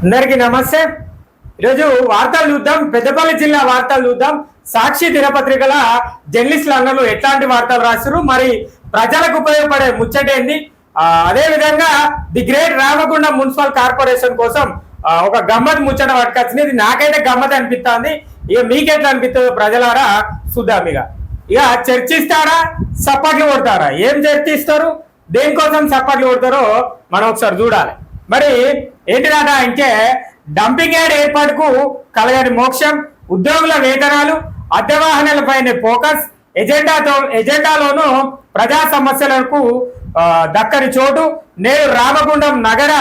అందరికీ నమస్తే. ఈరోజు వార్తలు చూద్దాం. పెద్దపల్లి జిల్లా వార్తలు చూద్దాం. సాక్షి దినపత్రికల జర్నలిస్టులు అందరూ ఎట్లాంటి వార్తలు రాస్తారు, మరి ప్రజలకు ఉపయోగపడే ముచ్చటేంది, అదే విధంగా the great Ramagundam municipal corporation కోసం ఒక గమ్మత్ ముచ్చట పట్టుకొచ్చింది. ఇది నాకైతే గమ్మత్ అనిపిస్తుంది. ఇక మీకెట్లా అనిపిస్తుందో ప్రజలారా చూద్దాం. ఇక చర్చిస్తారా, సప్పట్లు కొడతారా? ఏం చర్చిస్తారు, దేనికోసం సప్పట్లు కొడతారో మనం ఒకసారి చూడాలి. మరి ఏంటిదట అంటే డంపింగ్ యార్డ్ ఏర్పాటుకు కలగని మోక్షం, ఉద్యోగుల వేతనాలు, అద్దె వాహనాలపైనే ఫోకస్, ఎజెండాలోనూ ప్రజా సమస్యలకు దక్కని చోటు. నేడు రామగుండం నగర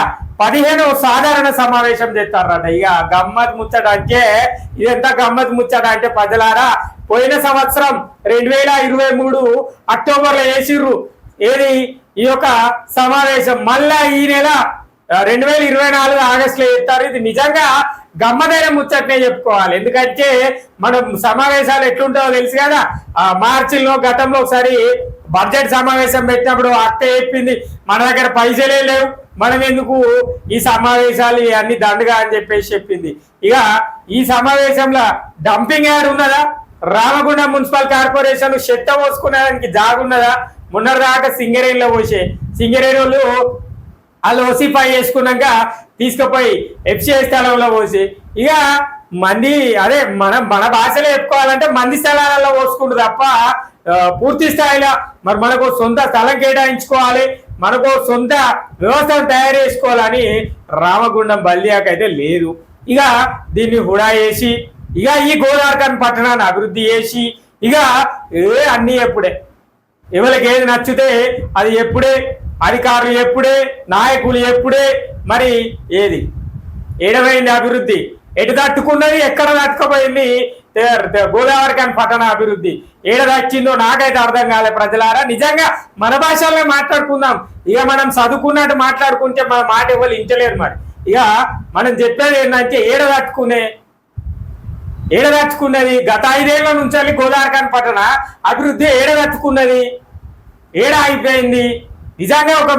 15వ సాధారణ సమావేశం చేస్తారట. ఇక గమ్మత్ ముచ్చట అంటే ఇదెంత గమ్మత్ ముచ్చట అంటే ప్రజలారా, పోయిన సంవత్సరం 2023 అక్టోబర్లో వేసిర్రు ఏది ఈ యొక్క సమావేశం. మళ్ళా ఈ నెల 2024 ఆగస్టులో చేస్తారు. ఇది నిజంగా గమ్మదైన ముచ్చటనే చెప్పుకోవాలి. ఎందుకంటే మనం సమావేశాలు ఎట్లుంటావో తెలుసు కదా. మార్చిలో గతంలో ఒకసారి బడ్జెట్ సమావేశం పెట్టినప్పుడు అక్క చెప్పింది మన దగ్గర పైసలే లేవు, మనం ఎందుకు ఈ సమావేశాలు అన్ని దండగా అని చెప్పేసి చెప్పింది. ఇక ఈ సమావేశంలో డంపింగ్ యార్డ్ ఉన్నదా, రామగుండం మున్సిపల్ కార్పొరేషన్ చెత్త పోసుకునేదానికి జాగున్నదా? మొన్నటిదాకా సింగరేణిలో పోసే సింగరేణి వాళ్ళు వాళ్ళు ఓసిఫై చేసుకున్నాక తీసుకుపోయి ఎఫ్సిఐ స్థలంలో పోసి ఇక మంది అదే మన భాషలో చెప్పుకోవాలంటే మంది స్థలాలలో పోసుకుంటుంది తప్ప పూర్తి స్థాయిలో మరి మనకు సొంత స్థలం కేటాయించుకోవాలి, మనకు సొంత వ్యవస్థను తయారు చేసుకోవాలని రామగుండం బల్లియాకైతే లేదు. ఇక దీన్ని హుడా చేసి ఇక ఈ గోదావరిఖని పట్టణాన్ని అభివృద్ధి చేసి ఇక అన్నీ ఎప్పుడే ఎవరికి ఏది నచ్చితే అది ఎప్పుడే, అధికారులు ఎప్పుడే, నాయకులు ఎప్పుడే, మరి ఏది ఏడవైంది అభివృద్ధి, ఎటు తట్టుకున్నది, ఎక్కడ తట్టుకుపోయింది గోదావరిఖని పట్టణ అభివృద్ధి ఏడ తచ్చిందో నాకైతే అర్థం కాలే. ప్రజలారా నిజంగా మన భాషల్లో మాట్లాడుకుందాం. ఇక మనం చదువుకున్నట్టు మాట్లాడుకుంటే మన మాట ఎవరు ఇంటలేరు. మరి ఇక మనం చెప్పేది ఏంటంటే ఏడ తట్టుకున్నది గత 5 ఏళ్ల నుంచి గోదావరిఖని పట్టణ అభివృద్ధి ఏడ తట్టుకున్నది, ఏడ అయిపోయింది. నిజంగా ఒక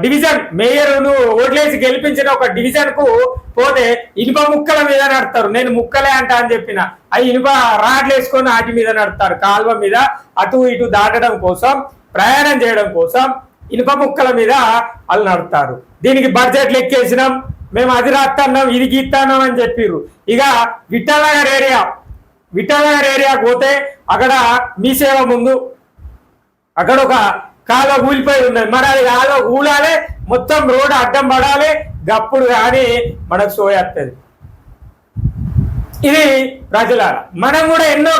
డివిజన్ మేయర్ను ఓట్లేసి గెలిపించిన ఒక డివిజన్ కు పోతే ఇనుప ముక్కల మీద నడతారు. నేను ముక్కలే అంటా అని చెప్పిన అవి ఇనుప రాడ్లు వేసుకొని వాటి మీద నడతారు. కాలువ మీద అటు ఇటు దాటడం కోసం, ప్రయాణం చేయడం కోసం ఇనుప ముక్కల మీద వాళ్ళు నడతారు. దీనికి బడ్జెట్ లెక్కేసినాం, మేము అది రాస్తున్నాం, ఇది గీస్తున్నాం అని చెప్పిర్రు. ఇక విఠలనగర్ ఏరియా పోతే అక్కడ మీ సేవ ముందు అక్కడ ఒక కాలువ కూలిపోయి ఉన్నది. మరి అది కాలువ కూలాలి, మొత్తం రోడ్డు అడ్డం పడాలి, గప్పుడు కానీ మనకు సోయేస్తుంది. ఇది ప్రజలారా మనం కూడా ఎన్నో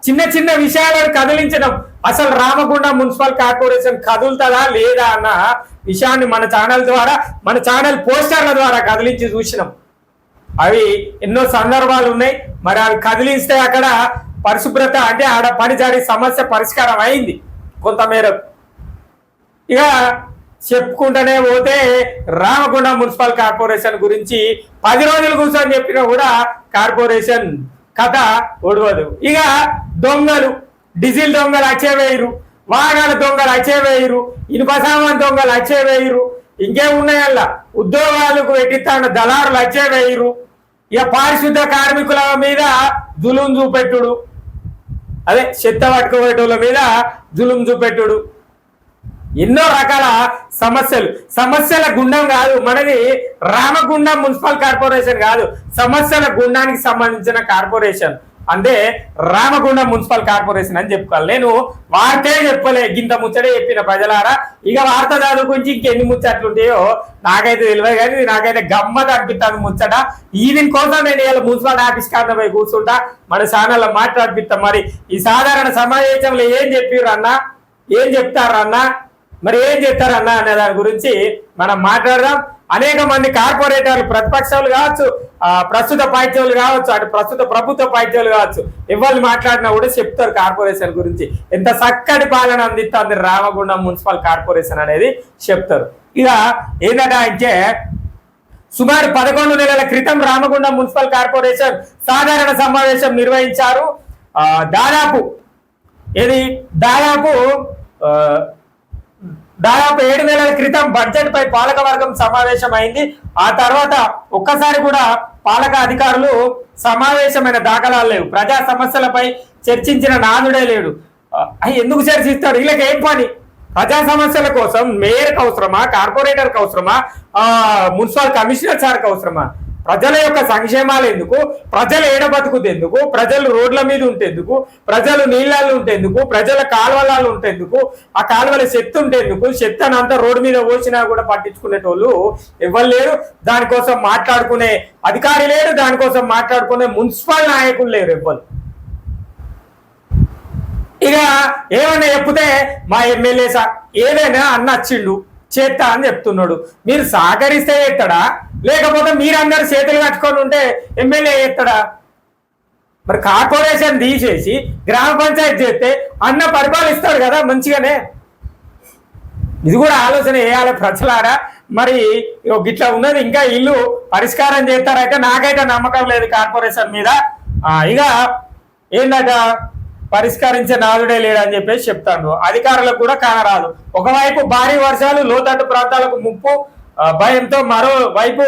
చిన్న చిన్న విషయాలను కదిలించడం. అసలు రామగుండం మున్సిపల్ కార్పొరేషన్ కదులుతుందా లేదా అన్న విషయాన్ని మన ఛానల్ ద్వారా, మన ఛానల్ పోస్టర్ల ద్వారా కదిలించి చూసినాం. అవి ఎన్నో సందర్భాలు ఉన్నాయి. మరి అవి కదిలిస్తే అక్కడ పరిశుభ్రత అంటే ఆడ పని జరిగే సమస్య పరిష్కారం అయింది కొంతమేరకు. ఇక చెప్పుకుంటూనే పోతే రామగుండం మున్సిపల్ కార్పొరేషన్ గురించి 10 రోజులు కూర్చొని చెప్పినా కూడా కార్పొరేషన్ కథ ఒడవదు. ఇక దొంగలు, డీజిల్ దొంగలు అచ్చేవేయరు, వాహనాల దొంగలు అచ్చేవేయరు, ఇనుప సామాన్ దొంగలు అచ్చేవేయరు, ఇంకేమున్నాయల్లా ఉద్యోగాలకు పెట్టిస్తాన్న దళారులు అచ్చేవేయరు. ఇక పారిశుద్ధ కార్మికుల మీద జులుం చూపెట్టుడు, అదే చెత్త పట్టుకోబెట్టుల మీద జులుం చూపెట్టుడు, ఎన్నో రకాల సమస్యల గుండం కాదు మనది. రామగుండం మున్సిపల్ కార్పొరేషన్ కాదు, సమస్యల గుండానికి సంబంధించిన కార్పొరేషన్ అంటే రామగుండం మున్సిపల్ కార్పొరేషన్ అని చెప్పుకోవాలి. నేను వార్తే చెప్పలే, గింత ముచ్చటే చెప్పిన ప్రజలారా. ఇక వార్త చదువుకుంచి ఇంకెన్ని ముచ్చట్లు ఉంటాయో నాకైతే తెలియదు, కానీ నాకైతే గమ్మత్ అనిపిస్తుంది ముచ్చట. దీని కోసం నేను ఇలా మున్సిపల్ ఆఫీస్ కాడ పోయి కూర్చుంటా, మన ఛానల్లో మాట్లాడిపిస్తా. మరి ఈ సాధారణ సమావేశంలో ఏం చెప్పారు అన్న, ఏం చెప్తారన్నా, మరి ఏం చెప్తారన్నా అనే దాని గురించి మనం మాట్లాడదాం. అనేక మంది కార్పొరేటర్లు, ప్రతిపక్షాలు కావచ్చు, ప్రస్తుత పార్టీలు కావచ్చు, అటు ప్రస్తుత ప్రభుత్వ పార్టీలు కావచ్చు, ఎవరు మాట్లాడినా కూడా చెప్తారు కార్పొరేషన్ గురించి. ఎంత చక్కటి పాలన అందిస్తుంది రామగుండం మున్సిపల్ కార్పొరేషన్ అనేది చెప్తారు. ఇక ఏంటంటే అంటే సుమారు 11 నెలల క్రితం రామగుండం మున్సిపల్ కార్పొరేషన్ సాధారణ సమావేశం నిర్వహించారు. దాదాపు దాదాపు 7 నెలల క్రితం బడ్జెట్ పై పాలకవర్గం సమావేశం అయింది. ఆ తర్వాత ఒక్కసారి కూడా పాలక అధికారులు సమావేశమైన దాఖలాలు లేవు. ప్రజా సమస్యలపై చర్చించిన నాదుడే లేడు. ఎందుకు చర్చిస్తాడు? వీళ్ళకి ఏం పని? ప్రజా సమస్యల కోసం మేయర్కి అవసరమా, కార్పొరేటర్కి అవసరమా, మున్సిపల్ కమిషనర్ సార్కి అవసరమా? ప్రజల యొక్క సంక్షేమాలు ఎందుకు? ప్రజలు ఏడబతుకుతేందుకు? ప్రజలు రోడ్ల మీద ఉంటేందుకు? ప్రజలు నీళ్ళల్లో ఉంటేందుకు? ప్రజల కాలువలాలు ఉంటేందుకు? ఆ కాలువల చెత్త ఉంటేందుకు? చెత్తను అంతా రోడ్డు మీద పోసినా కూడా పట్టించుకునేటోళ్ళు ఎవరు లేరు. దానికోసం మాట్లాడుకునే అధికారి లేరు, దానికోసం మాట్లాడుకునే మున్సిపల్ నాయకులు లేరు ఎవ్వరు. ఇక ఏమన్నా చెప్తే మా ఎమ్మెల్యే సార్ ఏదైనా అన్న వచ్చిండు చేస్తా అని చెప్తున్నాడు. మీరు సహకరిస్తే చేస్తాడా, లేకపోతే మీరందరూ చేతులు కట్టుకొని ఉంటే ఎమ్మెల్యే చేస్తాడా? మరి కార్పొరేషన్ తీసేసి గ్రామ పంచాయతీ చేస్తే అన్న పరిపాలిస్తాడు కదా మంచిగానే. ఇది కూడా ఆలోచన వేయాలి ప్రజలారా. మరి ఇట్లా ఉన్నది, ఇంకా ఇల్లు పరిష్కారం చేస్తారైతే నాకైతే నమ్మకం లేదు కార్పొరేషన్ మీద. ఇక ఏందట, పరిష్కరించే నాదుడే లేడని చెప్పేసి చెప్తాడు. అధికారులకు కూడా కానరాదు. ఒకవైపు భారీ వర్షాలు, లోతట్టు ప్రాంతాలకు ముప్పు భయంతో, మరోవైపు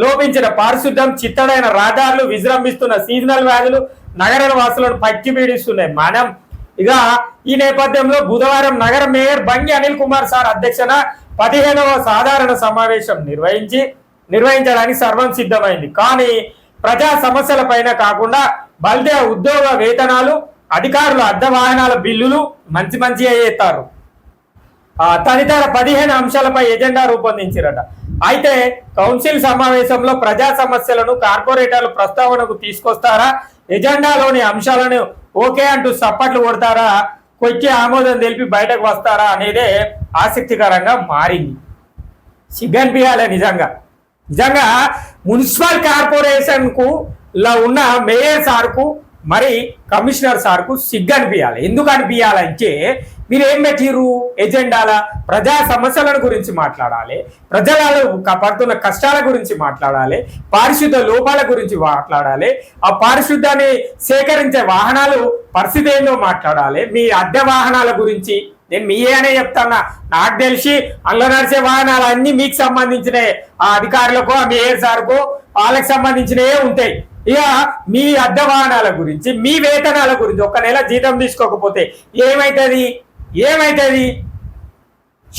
లోపించిన పారిశుద్ధ్యం, చిత్తడైన రహదారులు, విజృంభిస్తున్న సీజనల్ వ్యాధులు నగర వాసులను పట్టి పీడిస్తున్నాయి. ఇక ఈ నేపథ్యంలో బుధవారం నగర మేయర్ బంగి అనిల్ కుమార్ సార్ అధ్యక్షన 15వ సాధారణ సమావేశం నిర్వహించడానికి సర్వం సిద్ధమైంది. కానీ ప్రజా సమస్యల పైన కాకుండా బల్దే ఉద్యోగ వేతనాలు, అధికారులు అద్దె వాహనాల బిల్లులు మంచి చేస్తారు. తదితర 15 అంశాలపై ఎజెండా రూపొందించారట. అయితే కౌన్సిల్ సమావేశంలో ప్రజా సమస్యలను కార్పొరేటర్లు ప్రస్తావనకు తీసుకొస్తారా, ఎజెండాలోని అంశాలను ఓకే అంటూ సప్పట్లు కొడతారా, కొచ్చి ఆమోదం తెలిపి బయటకు వస్తారా అనేదే ఆసక్తికరంగా మారింది. సిగ్గనిపించాలి నిజంగా మున్సిపల్ కార్పొరేషన్ కు ఉన్న మేయర్ సార్కు మరి కమిషనర్ సార్కు సిగ్గనిపించాలి. ఎందుకు అనిపించాలంటే మీరు ఏం పెట్టిరు ఎజెండాల? ప్రజా సమస్యల గురించి మాట్లాడాలి, ప్రజలలో పడుతున్న కష్టాల గురించి మాట్లాడాలి, పారిశుద్ధ లోపాల గురించి మాట్లాడాలి, ఆ పారిశుద్ధాన్ని సేకరించే వాహనాలు పరిస్థితి ఏందో మాట్లాడాలి, మీ అద్దె వాహనాల గురించి. నేను మీరే అనే చెప్తానా, నాకు తెలిసి అందులో నడిచే వాహనాలు అన్ని మీకు సంబంధించిన ఆ అధికారులకు, ఆ మేయర్ సార్కు వాళ్ళకి సంబంధించినవే ఉంటాయి. ఇక మీ అద్దె వాహనాల గురించి, మీ వేతనాల గురించి, ఒక నెల జీతం తీసుకోకపోతే ఏమైతుంది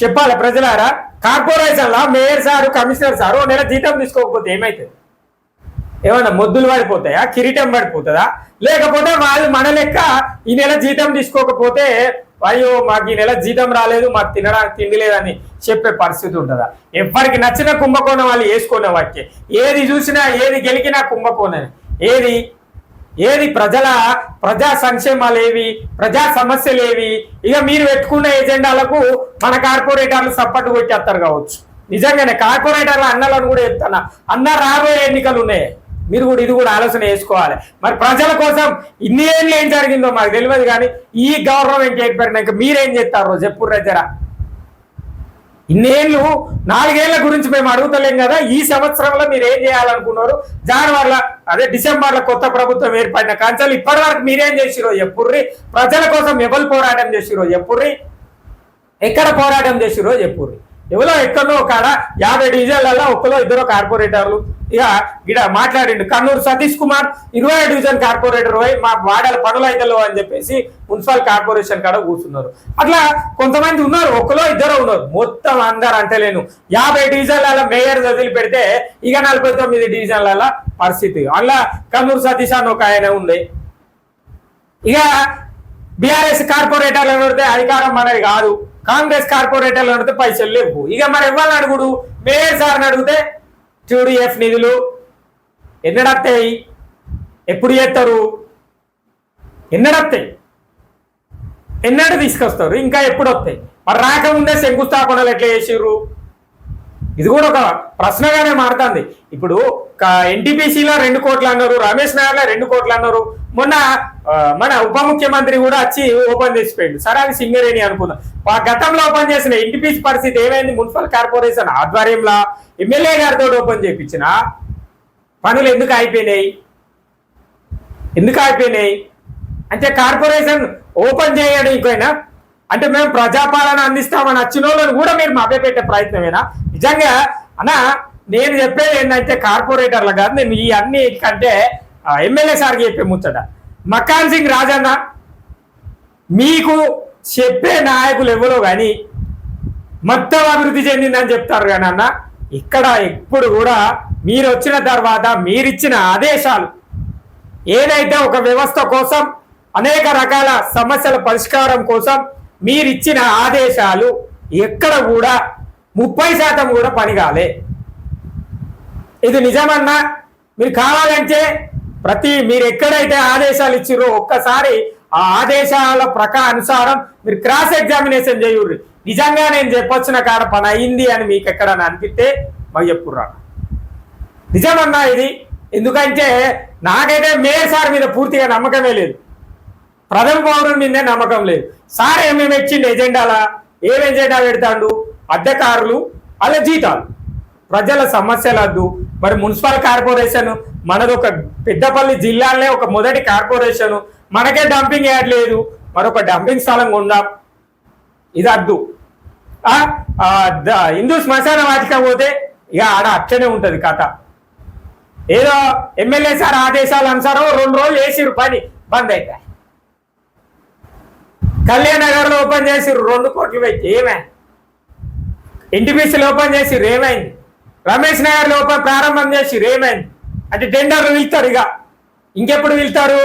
చెప్పాలి ప్రజలారా. కార్పొరేషన్లో మేయర్ సారు, కమిషనర్ సారు ఒక నెల జీతం తీసుకోకపోతే ఏమవుతుంది? ఏమన్నా మొద్దులు పడిపోతాయా, కిరీటం పడిపోతుందా? లేకపోతే వాళ్ళు మన లెక్క ఈ నెల జీతం తీసుకోకపోతే అయ్యో మాకు ఈ నెల జీతం రాలేదు, మాకు తినడానికి తిండి లేదని చెప్పే పరిస్థితి ఉంటుందా? ఎవరికి నచ్చిన కుంభకోణం వాళ్ళు వేసుకునే వాక్యే. ఏది చూసినా, ఏది గెలికినా కుంభకోణం. ఏది ప్రజా సంక్షేమాలు ఏవి, ప్రజా సమస్యలు ఏవి? ఇక మీరు పెట్టుకున్న ఎజెండాలకు మన కార్పొరేటర్లు సపోర్ట్ కొట్టేస్తారు కావచ్చు. నిజంగానే కార్పొరేటర్ల అన్నలను కూడా చెప్తాను, అన్న రాబోయే ఎన్నికలు ఉన్నాయి, మీరు కూడా ఇది కూడా ఆలోచన చేసుకోవాలి. మరి ప్రజల కోసం ఇన్ని ఏళ్ళు ఏం జరిగిందో మాకు తెలియదు, కానీ ఈ గవర్నమెంట్ ఏర్పడినాక మీరేం చేస్తారో చెప్పుర్రా జరా. ఇన్నేళ్ళు 4 ఏళ్ల గురించి మేము అడుగుతలేం కదా, ఈ సంవత్సరంలో మీరు ఏం చేయాలనుకున్నారు? డిసెంబర్లో కొత్త ప్రభుత్వం ఏర్పడిన కాంచాలు ఇప్పటి వరకు మీరేం చేసిరో చెప్పుర్రి. ప్రజల కోసం ఎవరు పోరాటం చేసిరో చెప్పుర్రి, ఎక్కడ పోరాటం చేసిరో చెప్పుర్రి. ఎవరో ఎక్కడో కాడ 50 డివిజన్లలో ఒక్కలో ఇద్దరు కార్పొరేటర్లు. ఇక ఇక్కడ మాట్లాడిండు కన్నూరు సతీష్ కుమార్ 20 డివిజన్ కార్పొరేటర్ పోయి మా వాడల పనులు అయితలో అని చెప్పేసి మున్సిపల్ కార్పొరేషన్ కాడ కూర్చున్నారు. అట్లా కొంతమంది ఉన్నారు, ఒక్కలో ఇద్దరు ఉన్నారు, మొత్తం అందరు అంటలేను. 50 డివిజన్లలో మేయర్ వదిలిపెడితే ఇక 49 డివిజన్ల పరిస్థితి. అలా కన్నూరు సతీష్ అని ఒక ఆయన ఉండే. ఇక బీఆర్ఎస్ కార్పొరేటర్లు పెడితే అధికారం మనది కాదు, కాంగ్రెస్ కార్పొరేటర్లు అడిగితే పైసలు లేవు. ఇక మరి ఎవరిని అడుగుడు? మేయర్ సార్ని అడిగితే TDF నిధులు ఎన్నడత్తాయి, ఎప్పుడు చేస్తారు, ఎన్నడు తీసుకొస్తారు, ఇంకా ఎప్పుడు వస్తాయి? మరి రాకముందే శంకుస్థాపనలు ఎట్లా చేసిర్రు? ఇది కూడా ఒక ప్రశ్నగానే మారుతుంది. ఇప్పుడు NTPCలో 2 కోట్లు అన్నారు, రమేష్ నగర్లో 2 కోట్లు అన్నారు. మొన్న మన ఉప ముఖ్యమంత్రి కూడా వచ్చి ఓపెన్ చేసిపోయింది. సరే అది సింగరేణి అనుకుందాం. గతంలో ఓపెన్ చేసిన NTPC పరిస్థితి ఏమైంది? మున్సిపల్ కార్పొరేషన్ ఆధ్వర్యంలో ఎమ్మెల్యే గారితో ఓపెన్ చేయించిన పనులు ఎందుకు అయిపోయినాయి అంటే కార్పొరేషన్ ఓపెన్ చేయడానికైనా అంటే మేము ప్రజాపాలన అందిస్తామని వచ్చిన వాళ్ళని కూడా మీరు మభ్యపెట్టే ప్రయత్నమేనా? నిజంగా అన్న నేను చెప్పేది ఏంటంటే కార్పొరేటర్లు కాదు, నేను ఈ అన్ని కంటే ఎమ్మెల్యే సార్కి చెప్పే ముచ్చట. మకాన్ సింగ్ రాజన్న మీకు చెప్పే నాయకులు ఎవరో కానీ మొత్తం అభివృద్ధి చెందిందని చెప్తారు కానీ అన్న ఇక్కడ ఎప్పుడు కూడా మీరు వచ్చిన తర్వాత మీరిచ్చిన ఆదేశాలు ఏదైతే ఒక వ్యవస్థ కోసం అనేక రకాల సమస్యల పరిష్కారం కోసం మీరిచ్చిన ఆదేశాలు ఎక్కడ కూడా 30% కూడా పని కాలే. ఇది నిజమన్నా? మీరు కావాలంటే మీరు ఎక్కడైతే ఆదేశాలు ఇచ్చిరో ఒక్కసారి ఆ ఆదేశాల అనుసారం మీరు క్రాస్ ఎగ్జామినేషన్ చేయుర్రి. నిజంగా నేను చెప్పొచ్చిన కాడ పని అయింది అని మీకు ఎక్కడన్నా అనిపిస్తే మాకు చెప్పుర్రా. నిజమన్నా ఇది? ఎందుకంటే నాకైతే మేయర్ సార్ మీద పూర్తిగా నమ్మకమే లేదు, ప్రథమ పౌరుల మీదే నమ్మకం లేదు. సార్ ఏమేమి ఇచ్చిండు ఎజెండాలా? ఏం ఎజెండా పెడతాడు? అద్దెకారులు అలా జీతాలు, ప్రజల సమస్యలు వద్దు. మరి మున్సిపల్ కార్పొరేషన్ మనది ఒక పెద్దపల్లి జిల్లాలోనే ఒక మొదటి కార్పొరేషన్, మనకే డంపింగ్ యార్డ్ లేదు, మరొక డంపింగ్ స్థలం ఉందాం, ఇది వద్దు. హిందూ శ్మశాన వాటిక పోతే ఇక ఆడ అట్లనే ఉంటది కథ. ఏదో ఎమ్మెల్యే సార్ ఆదేశాల అనుసారం 2 రోజులు వేసిరు, పని బంద్ అయిపోయి. కళ్యాణ్ నగర్ లో ఓపెన్ చేసిరు 2 కోట్లు పెట్టి, ఏమైంది? ఎన్టీపీసీలో ఓపెన్ చేసిరు, ఏమైంది? రమేష్ నగర్ లో ఓపెన్ ప్రారంభం చేసిరు, ఏమైంది? అంటే టెండర్లు వెళ్తారు, ఇక ఇంకెప్పుడు వెళ్తారు?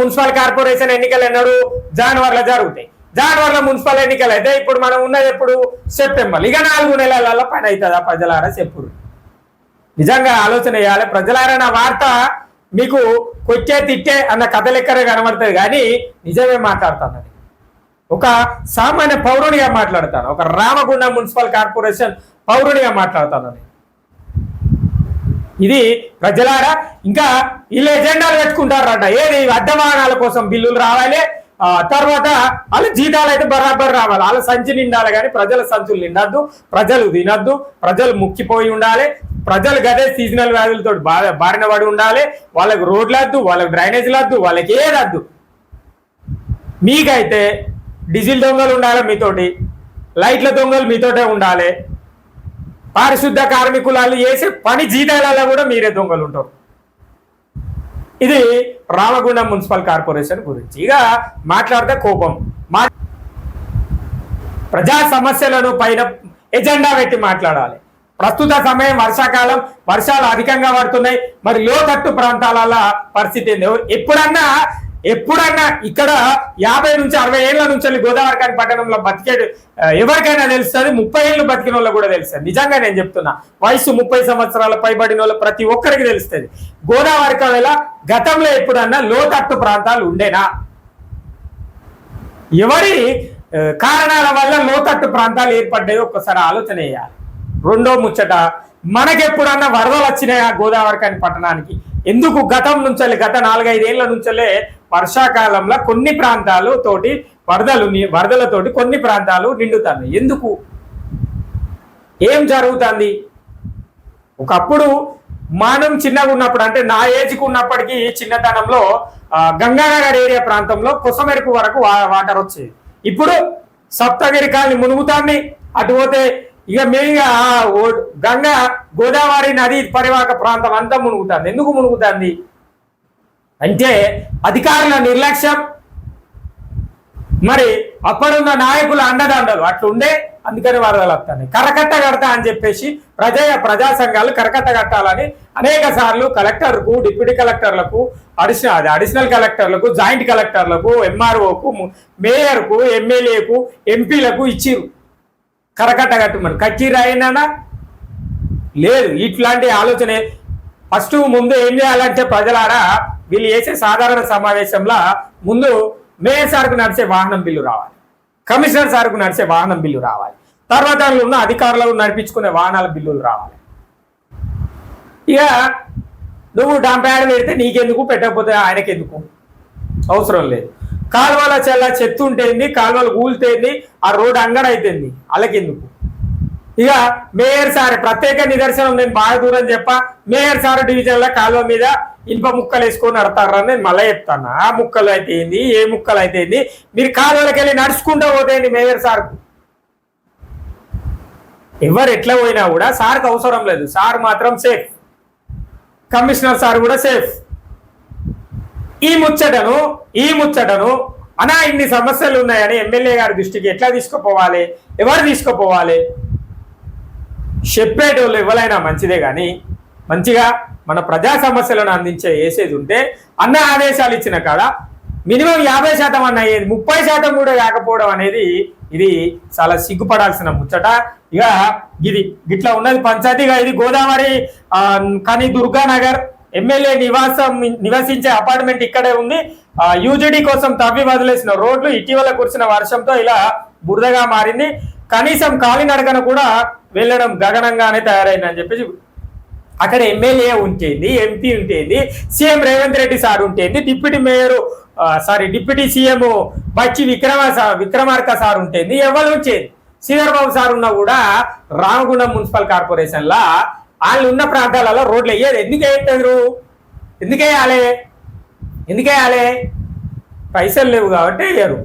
మున్సిపల్ కార్పొరేషన్ ఎన్నికలు ఎన్నడు? జనవరిలో జరుగుతాయి. జనవరిలో మున్సిపల్ ఎన్నికలు అయితే ఇప్పుడు మనం ఉన్నది ఎప్పుడు? సెప్టెంబర్. ఇక 4 నెలలలో పని అవుతుందా? ప్రజలారా చెప్పుడు. నిజంగా ఆలోచన చేయాలి ప్రజలారా. నా వార్త మీకు కొట్టే తిట్టే అన్న కథ లెక్కనే కనబడుతుంది కానీ నిజమే మాట్లాడుతాను. ఒక సామాన్య పౌరునిగా మాట్లాడతాను, ఒక రామగుండం మున్సిపల్ కార్పొరేషన్ పౌరునిగా మాట్లాడతాను. ఇది ప్రజలారా ఇంకా వీళ్ళు ఎజెండాలు పెట్టుకుంటారట. ఏది? అద్దవాహనాల కోసం బిల్లులు రావాలి, తర్వాత వాళ్ళ జీతాలు అయితే బరాబర్ రావాలి, వాళ్ళ సంచి నిండాలి. కానీ ప్రజల సంచులు నిండద్దు, ప్రజలు తినద్దు, ప్రజలు ముక్కిపోయి ఉండాలి, ప్రజలు గదే సీజనల్ వ్యాధులతో బారిన పడి ఉండాలి. వాళ్ళకి రోడ్లు వద్దు, వాళ్ళకి డ్రైనేజీలు వద్దు, వాళ్ళకి ఏదద్దు. మీకైతే డీజిల్ దొంగలు ఉండాలి మీతోటి, లైట్ల దొంగలు మీతోటే ఉండాలి, పారిశుద్ధ కార్మికులు వాళ్ళు చేసే పని జీతాలలో కూడా మీరే దొంగలు ఉంటారు. ఇది రామగుండం మున్సిపల్ కార్పొరేషన్ గురించి. ఇక మాట్లాడితే కోపం, ప్రజా సమస్యలను పైన ఎజెండా పెట్టి మాట్లాడాలి. ప్రస్తుత సమయం వర్షాకాలం, వర్షాలు అధికంగా పడుతున్నాయి. మరి లోతట్టు ప్రాంతాల పరిస్థితి ఏంది? ఎప్పుడన్నా ఇక్కడ 50 నుంచి 60 ఏళ్ల నుంచి గోదావరిఖని పట్టణంలో బతికే ఎవరికైనా తెలుస్తుంది, 30 ఏళ్ళు బతికిన వాళ్ళు కూడా తెలుస్తుంది. నిజంగా నేను చెప్తున్నా, వయసు 30 సంవత్సరాల పైబడిన వాళ్ళు ప్రతి ఒక్కరికి తెలుస్తుంది. గోదావరిఖనిలో గతంలో ఎప్పుడన్నా లోతట్టు ప్రాంతాలు ఉండేనా? ఎవరి కారణాల వల్ల లోతట్టు ప్రాంతాలు ఏర్పడ్డాయో ఒక్కసారి ఆలోచన చేయాలి. రెండో ముచ్చట, మనకెప్పుడన్నా వరదలు వచ్చినాయా గోదావరిఖని పట్టణానికి? ఎందుకు గత 4-5 ఏళ్ల నుంచే వర్షాకాలంలో కొన్ని ప్రాంతాలు తోటి వరదలతోటి కొన్ని ప్రాంతాలు నిండుతాయి? ఎందుకు? ఏం జరుగుతుంది? ఒకప్పుడు మనం చిన్నగా ఉన్నప్పుడు, అంటే నా ఏజ్కి ఉన్నప్పటికీ చిన్నతనంలో గంగానగర్ ఏరియా ప్రాంతంలో కొసమెరుపు వరకు వాటర్ వచ్చేది. ఇప్పుడు సప్తగిరి కాలనీ మునుగుతాన్ని, అటు పోతే ఇక మెయిన్గా గోదావరి నది పరివాహక ప్రాంతం అంతా మునుగుతుంది. ఎందుకు మునుగుతుంది అంటే అధికారుల నిర్లక్ష్యం, మరి అప్పుడున్న నాయకుల అండదండలు అట్లుండే, అందుకని వరదలు వస్తాయి. కరకట్ట కడతా అని చెప్పేసి ప్రజా సంఘాలు కరకట్ట కట్టాలని అనేక సార్లు కలెక్టర్కు, డిప్యూటీ కలెక్టర్లకు, అడిషనల్ కలెక్టర్లకు, జాయింట్ కలెక్టర్లకు, ఎంఆర్ఓకు, మేయర్కు, ఎమ్మెల్యేకు, ఎంపీలకు ఇచ్చిరు కరకట్ట కట్టమని. కట్టిరా అయినా లేదు. ఇట్లాంటి ఆలోచనే ఫస్ట్ ముందు ఏం చేయాలంటే ప్రజలారా, వీళ్ళు చేసే సాధారణ సమావేశంలో ముందు మేయర్ సార్కు నడిచే వాహనం బిల్లు రావాలి, కమిషనర్ సార్కు నడిచే వాహనం బిల్లు రావాలి, తర్వాత ఉన్న అధికారులకు నడిపించుకునే వాహనాల బిల్లులు రావాలి. ఇక నువ్వు డంప్యాడ్ పెడితే నీకెందుకు, పెట్టకపోతే ఆయనకెందుకు, అవసరం లేదు. కాలువల చెత్త ఉంటేంది, కాలువలు కూలితేంది, ఆ రోడ్డు అంగడైతేంది, వాళ్ళకెందుకు? ఇక మేయర్ సార్ ప్రత్యేక నిదర్శనం, నేను బాగా దూరం చెప్పా. మేయర్ సార్ డివిజన్ లో కాలువ మీద ఇనుప ముక్కలు వేసుకొని నడతారని నేను మళ్ళీ చెప్తాను. ఆ ముక్కలు అయితే ఏంది, ఏ ముక్కలు అయితే ఏంది, మీరు కాలువలకి వెళ్ళి నడుచుకుంటూ పోతేంది మేయర్ సార్. ఎవరు ఎట్లా పోయినా కూడా సార్కి అవసరం లేదు, సార్ మాత్రం సేఫ్, కమిషనర్ సార్ కూడా సేఫ్. ఈ ముచ్చటను అనా ఇన్ని సమస్యలు ఉన్నాయని ఎమ్మెల్యే గారి దృష్టికి ఎట్లా తీసుకుపోవాలి, ఎవరు తీసుకుపోవాలి? చెప్పేటోళ్ళు ఎవరైనా మంచిదే, కానీ మంచిగా మన ప్రజా సమస్యలను అందించే వేసేది ఉంటే అన్న ఆదేశాలు ఇచ్చిన కాడ మినిమం 50% అన్న అయ్యేది, 30% కూడా కాకపోవడం అనేది ఇది చాలా సిగ్గుపడాల్సిన ముచ్చట. ఇక ఇది గిట్లా ఉన్నది పంచాయతీగా. ఇది గోదావరి కానీ దుర్గానగర్ ఎమ్మెల్యే నివసించే అపార్ట్మెంట్ ఇక్కడే ఉంది. యూజీడీ కోసం తవ్వి వదిలేసిన రోడ్లు ఇటీవల కురిసిన వర్షంతో ఇలా బురదగా మారింది. కనీసం కాలినడకన కూడా వెళ్ళడం గగనంగానే తయారైందని చెప్పేసి అక్కడ ఎమ్మెల్యే ఉంటేంది, ఎంపీ ఉంటేంది, సీఎం రేవంత్ రెడ్డి సార్ ఉంటేంది, డిప్యూటీ సీఎం బచ్చి విక్రమార్క సార్ ఉంటేంది, ఎవరు వచ్చేది శ్రీధర్ బాబు సార్ ఉన్నా కూడా రామగుండం మున్సిపల్ కార్పొరేషన్ లా వాళ్ళు ఉన్న ప్రాంతాలలో రోడ్లు వేయదు. ఎందుకు వేయాలి? పైసలు లేవు కాబట్టి వేయరు.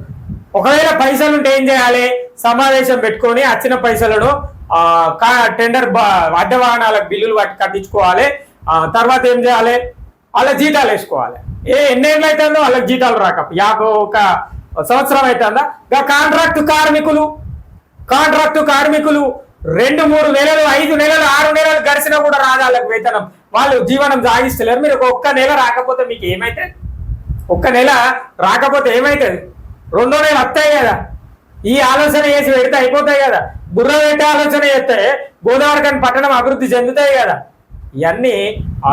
ఒకవేళ పైసలు ఉంటే ఏం చేయాలి? సమావేశం పెట్టుకొని వచ్చిన పైసలను టెండర్ అడ్డ వాహనాలకు బిల్లులు కట్టించుకోవాలి. తర్వాత ఏం చేయాలి? వాళ్ళ జీతాలు వేసుకోవాలి. ఎన్నేళ్ళు అవుతుందో వాళ్ళకి జీతాలు రాక 51 సంవత్సరం అవుతుందా? కాంట్రాక్టు కార్మికులు 2-3 నెలలు, 5 నెలలు, 6 నెలలు గడిచినా కూడా రాదు వాళ్ళకి వేతనం. వాళ్ళు జీవనం సాగిస్తలేరు. మీరు ఒక్క నెల రాకపోతే మీకు ఏమైతుంది? ఒక్క నెల రాకపోతే ఏమైతుంది? 2వ నెల వస్తాయి కదా. ఈ ఆలోచన చేసి పెడితే అయిపోతాయి కదా. బుర్ర పెట్టే ఆలోచన చేస్తే గోదావరి పట్టణం అభివృద్ధి చెందుతాయి కదా. ఇవన్నీ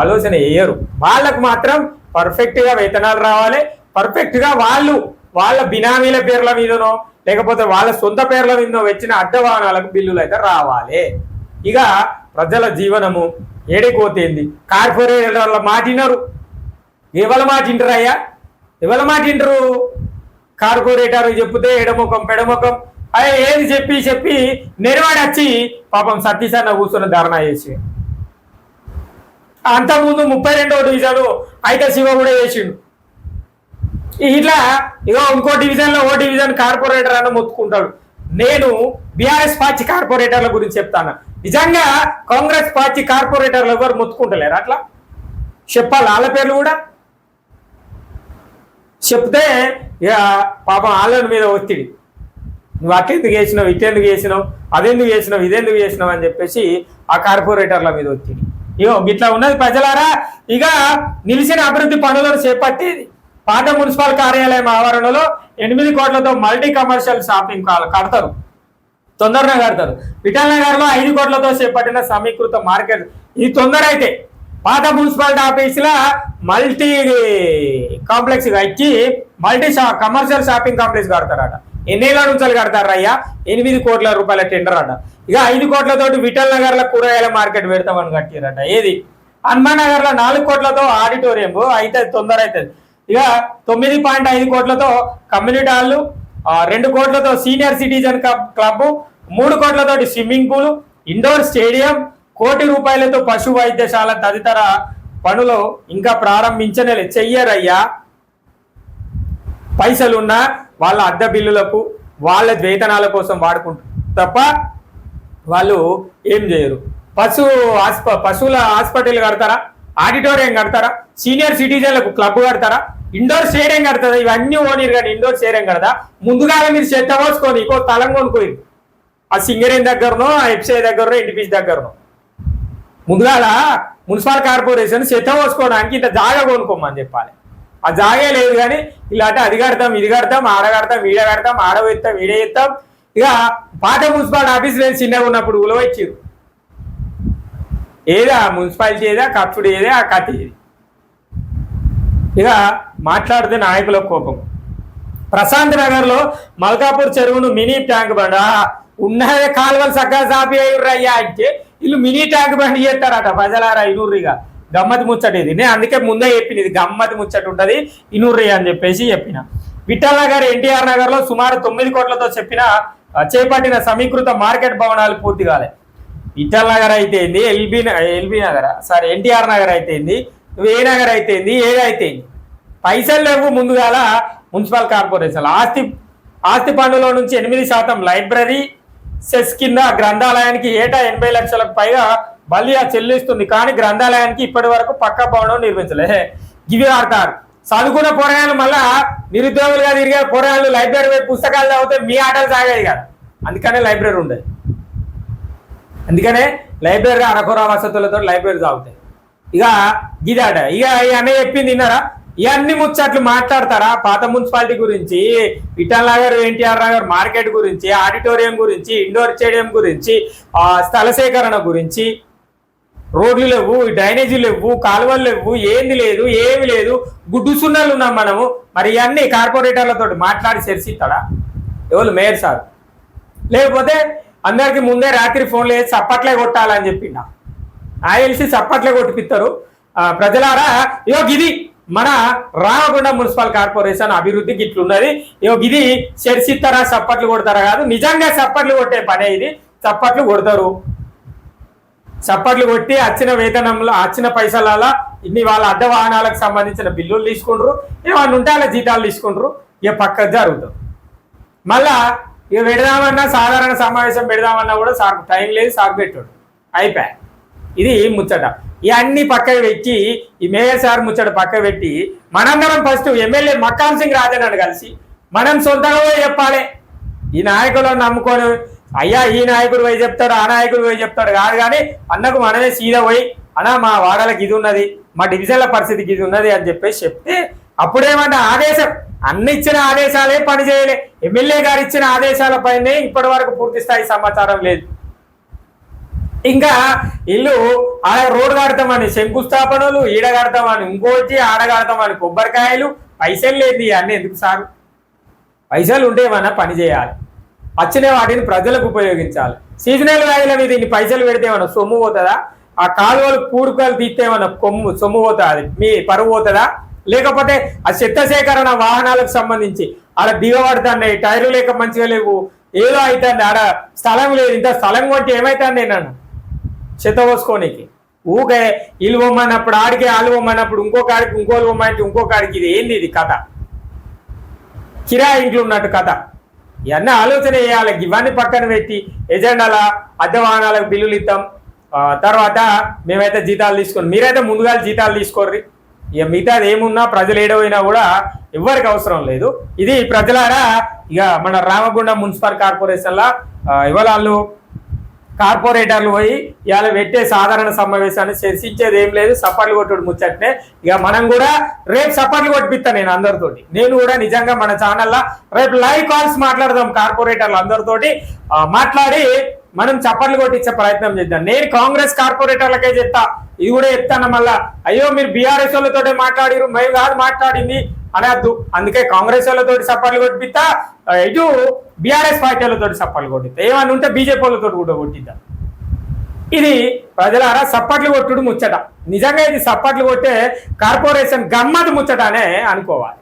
ఆలోచన వేయరు. వాళ్ళకు మాత్రం పర్ఫెక్ట్ గా వేతనాలు రావాలి. పర్ఫెక్ట్ గా వాళ్ళ బినామీల పేర్ల మీదనో లేకపోతే వాళ్ళ సొంత పేర్ల మీదనో వచ్చిన అడ్డ వాహనాలకు బిల్లులు అయితే రావాలి. ఇక ప్రజల జీవనము ఏడిపోతేంది. కార్పొరేటర్ల మాటినరు. ఎవరి మాట ఎవరి మాట వింటరు? కార్పొరేటర్ చెప్తే ఎడముఖం పెడముఖం ఏది చెప్పి నెరవాడి వచ్చి పాపం సతీశన్న కూర్చొని ధర్నా చేసి అంతకుముందు 32వ డివిజన్ అయితే శివ కూడా చేసిండు. ఇట్లా ఇంకో డివిజన్ లో ఓ డివిజన్ కార్పొరేటర్ అని మొత్తుకుంటాడు. నేను బీఆర్ఎస్ పార్టీ కార్పొరేటర్ల గురించి చెప్తాను. నిజంగా కాంగ్రెస్ పార్టీ కార్పొరేటర్లు ఎవరు మొత్తుకుంటలేరు. అట్లా చెప్పాలి. వాళ్ళ పేర్లు కూడా చెప్తే ఇక పాపం వాళ్ళ మీద ఒత్తిడి, నువ్వు అట్లెందుకు చేసినావు, ఇటెందుకు చేసినావు, అదెందుకు చేసినావు, ఇదెందుకు చేసినావు అని చెప్పేసి ఆ కార్పొరేటర్ల మీద ఒత్తిడి. ఇట్లా ఉన్నది ప్రజలారా. ఇక నిలిచిన అభివృద్ధి పనులను చేపట్టేది పాత మున్సిపల్ కార్యాలయం ఆవరణలో 8 కోట్లతో మల్టీ కమర్షియల్ షాపింగ్ కడతారు, తొందరగా కడతారు. విఠల్ నగర్ లో 5 కోట్లతో చేపట్టిన సమీకృత మార్కెట్. ఇది తొందర అయితే పాత మున్సిపాలిటీ ఆఫీసులో మల్టీ కాంప్లెక్స్ ఇచ్చి కమర్షియల్ షాపింగ్ కాంప్లెక్స్ కడతారట. ఎన్నేళ్ళ నుంచి కడతారు అయ్యా? 8 కోట్ల రూపాయల టెండర్ అట. ఇక 5 కోట్లతోటి విఠల్ నగర్ లో కూరగాయల మార్కెట్ పెడతామని కట్టిరట. ఏది హనుమాన్ నగర్ లో 4 కోట్లతో ఆడిటోరియం అయితే తొందర అవుతుంది. ఇక 9.5 కోట్లతో కమ్యూనిటీ హాల్, 2 కోట్లతో సీనియర్ సిటిజన్ క్లబ్, 3 కోట్లతోటి స్విమ్మింగ్ పూల్, ఇండోర్ స్టేడియం, 1 కోటి రూపాయలతో పశు వైద్యశాల తదితర పనులు ఇంకా చెయ్యరయ్యా. పైసలున్న వాళ్ళ అద్దె బిల్లులకు వాళ్ళ వేతనాల కోసం వాడుకుంటారు తప్ప వాళ్ళు ఏం చేయరు. పశువుల హాస్పిటల్ కడతారా? ఆడిటోరియం కడతారా? సీనియర్ సిటిజన్లకు క్లబ్ కడతారా? ఇండోర్ స్టేడియం కడతారా? ఇవన్నీ ఓనీరు కానీ ఇండోర్ స్టేడియం కడదా? ముందుగా మీరు చెత్త పోసుకొని ఇంకో స్థలం కొనుక్కోరు. ఆ సింగరేన్ దగ్గరనో, ఆ ఎఫ్సీ దగ్గరనో, ఎన్టీపీసీ దగ్గరనో ముందుగాల మున్సిపల్ కార్పొరేషన్ చెత్త పోసుకోవడానికి ఇంత జాగా కొనుక్కోమని చెప్పాలి. ఆ జాగే లేదు కానీ ఇలాంటి అది కడతాం, ఇది కడతాం, ఆడ కడతాం, ఈడ కడతాం, ఆడ వేస్తాం, ఈడ వేస్తాం. ఇక పాత మున్సిపాలిటీ ఆఫీస్ నేను చిన్నగా ఉన్నప్పుడు ఉలవ ఇచ్చారు. ఏదా మున్సిపాలిటీ ఏదా, ఖర్చుడు ఏదే, ఆ కత్తి ఏది. ఇక మాట్లాడితే నాయకుల కోపం. ప్రశాంత్ నగర్ లో మల్కాపూర్ చెరువును మినీ ట్యాంక్ బండ్ ఉన్న కాలువలు చక్కగా సాపి అయ్యా అంటే వీళ్ళు మినీ ట్యాంక్ బండ్ చేస్తారట. ప్రజలారా ఇనూర్రిగా గమ్మతి ముచ్చట ఇది. నేను అందుకే ముందే చెప్పిన ఇది గమ్మతి ముచ్చట ఉంటుంది ఇనూర్రి అని చెప్పిన. విఠల్ నగర్, ఎన్టీఆర్ నగర్ లో సుమారు 9 కోట్లతో చేపట్టిన సమీకృత మార్కెట్ భవనాలు పూర్తి కాలే. ఇటల్ నగర్ అయితేంది, ఎల్బీ నగర్ సారీ ఎన్టీఆర్ నగర్ అయితేంది, ఏ నగర్ అయితేంది, ఏదైతేంది పైసలు లేవు. ముందుగాల మున్సిపల్ కార్పొరేషన్ ఆస్తి పన్నులో నుంచి 8% లైబ్రరీ సెస్ కింద గ్రంథాలయానికి ఏటా 80 లక్షలకు పైగా బలియా చెల్లిస్తుంది. కానీ గ్రంథాలయానికి ఇప్పటి వరకు పక్కా భవనం నిర్మించలే. గివి ఆడతారు చదువుకున్న పోరాయాలు, మళ్ళా నిరుద్యోగులుగా తిరిగే పోరాయాలు లైబ్రరీ పుస్తకాలు చదివితే మీ ఆటలు సాగాయి కదా. అందుకనే లైబ్రరీ ఉండదు. అందుకనే లైబ్రరీ అరకొర వసతులతో లైబ్రరీ సాగుతాయి. ఇక గిదాట ఇక అన్నీ చెప్పింది విన్నారా? ఇవన్నీ ముచ్చట్లు మాట్లాడతారా? పాత మున్సిపాలిటీ గురించి, ఇటల్ నగర్, ఎన్టీఆర్ నగర్ మార్కెట్ గురించి, ఆడిటోరియం గురించి, ఇండోర్ స్టేడియం గురించి, స్థల సేకరణ గురించి, రోడ్లు లేవు, డ్రైనేజీ లేవు, కాలువలు లేవు, ఏంది లేదు, ఏమి లేదు, గుడ్డు సున్నాలు ఉన్నాం మనము. మరి ఇవన్నీ కార్పొరేటర్లతో మాట్లాడి చర్చిస్తాడా ఎవరు? Mayor sir. లేకపోతే అందరికి ముందే రాత్రి ఫోన్లు వేసి చప్పట్లే కొట్టాలని చెప్పిండ. తెలిసి చప్పట్లే కొట్టిపిస్తారు. ప్రజలారా ఇగో గిది మన రామగుండం మున్సిపల్ కార్పొరేషన్ అభివృద్ధికి ఇట్లున్నది. ఇగో గిది చర్చిస్తారా, చప్పట్లు కొడతారా కాదు, నిజంగా చప్పట్లు కొట్టే పనే ఇది. చప్పట్లు కొడతారు. చప్పట్లు కొట్టి వచ్చిన వేతనంలో వచ్చిన పైసలలో ఇన్ని వాళ్ళ అడ్డ వాహనాలకు సంబంధించిన బిల్లులు తీసుకుంటారు. ఏమన్నా ఉంటే వాళ్ళ జీతాలు తీసుకుంటారు. ఇక పక్కకు జరుగుతారు. మళ్ళా ఇక పెడదామన్నా, సాధారణ సమావేశం పెడదామన్నా కూడా సాకు టైం లేదు, సాకు పెట్టాడు, అయిపోయా. ఇది ముచ్చట. ఇవన్నీ పక్కకు పెట్టి ఈ మేయర్ సార్ ముచ్చట పక్క పెట్టి మనందరం ఫస్ట్ ఎమ్మెల్యే మక్కాన్ సింగ్ రాజన్ కలిసి మనం సొంతంగా పోయి చెప్పాలి. ఈ నాయకులను నమ్ముకొని అయ్యా ఈ నాయకుడు పోయి చెప్తాడు, ఆ నాయకుడు పోయి చెప్తాడు కాదు. కానీ అన్నకు మనమే సీదా పోయి అన్నా మా వాడలకు ఇది ఉన్నది, మా డివిజన్ల పరిస్థితికి ఇది ఉన్నది అని చెప్పేసి చెప్తే అప్పుడేమన్నా ఆదేశం అన్ని ఇచ్చిన ఆదేశాలే పని చేయలే. ఎమ్మెల్యే గారు ఇచ్చిన ఆదేశాలపైనే ఇప్పటి వరకు పూర్తి స్థాయి సమాచారం లేదు. ఇంకా ఇల్లు ఆడ రోడ్డు కడతామని శంకుస్థాపనలు, ఈడ కడతామని ఇంకోటి, ఆడ కడతామని కొబ్బరికాయలు, పైసలు లేదు. అన్నీ ఎందుకు సార్? పైసలు ఉంటే ఏమన్నా పని చేయాలి, వచ్చిన వాటిని ప్రజలకు ఉపయోగించాలి. సీజనల్ వ్యాధుల మీద ఇన్ని పైసలు పెడితే ఏమన్నా సొమ్ము పోతుందా? ఆ కాలువలు పూడుకలు తీస్తే ఏమన్నా సొమ్ము పోతుంది, మీ పరువు పోతుందా? లేకపోతే ఆ చెత్త సేకరణ వాహనాలకు సంబంధించి ఆడ దిగబడుతున్నాయి, టైర్లు లేక మంచిగా లేవు, ఏదో అవుతుంది, ఆడ స్థలం లేదు. ఇంత స్థలం కొంటే ఏమవుతుంది నన్ను చెత్త పోసుకోనికి? ఊకే ఇల్లు పొమ్మన్నప్పుడు ఆడికి, ఆళ్ళు పొమ్మన్నప్పుడు ఇంకో కాడికి, ఇంకోళ్ళు పొమ్మంటే ఇంకో కాడికి. ఇది ఏంది? ఇది కథ కిరాయి ఇంట్లో ఉన్నట్టు కథ. ఇవన్నీ ఆలోచన చేయాలి. ఇవన్నీ పక్కన పెట్టి ఎజెండాల అద్దె వాహనాలకు బిల్లులు ఇస్తాం, తర్వాత మేమైతే జీతాలు తీసుకోండి, మీరైతే ముందుగా జీతాలు తీసుకోర్రి. ఇక మిగతాది ఏమున్నా ప్రజలు ఏడవైనా కూడా ఎవరికి అవసరం లేదు. ఇది ప్రజలారా ఇక మన రామగుండం మున్సిపల్ కార్పొరేషన్లో ఇవాళ వాళ్ళు కార్పొరేటర్లు పోయి ఇవాళ పెట్టే సాధారణ సమావేశాన్ని చర్చించేది ఏం లేదు. సప్పట్లు కొట్టుడు ముచ్చట్నే. ఇక మనం కూడా రేపు సప్పట్లు కొట్టిపిస్తాను నేను అందరితోటి. నేను కూడా నిజంగా మన ఛానల్లో రేపు లైవ్ కాల్స్ మాట్లాడదాం కార్పొరేటర్లు అందరితోటి మాట్లాడి మనం చప్పట్లు కొట్టించే ప్రయత్నం చేద్దాం. నేను కాంగ్రెస్ కార్పొరేటర్లకే చెప్తా, ఇది కూడా చెప్తాను మళ్ళా. అయ్యో మీరు బీఆర్ఎస్ వాళ్ళతోటే మాట్లాడిరు, మేము కాదు మాట్లాడింది అనద్దు. అందుకే కాంగ్రెస్ వాళ్ళతోటి సప్పట్లు కొట్టిపిస్తా, ఇటు బీఆర్ఎస్ పార్టీ వాళ్ళతోటి సప్పట్లు కొట్టిస్తా. ఏమన్నా ఉంటే బీజేపీ వాళ్ళతో కూడా కొట్టిద్దాం. ఇది ప్రజలారా సప్పట్లు కొట్టుడు ముచ్చట. నిజంగా ఇది సప్పట్లు కొట్టే కార్పొరేషన్ గమ్మత్ ముచ్చట అనే అనుకోవాలి.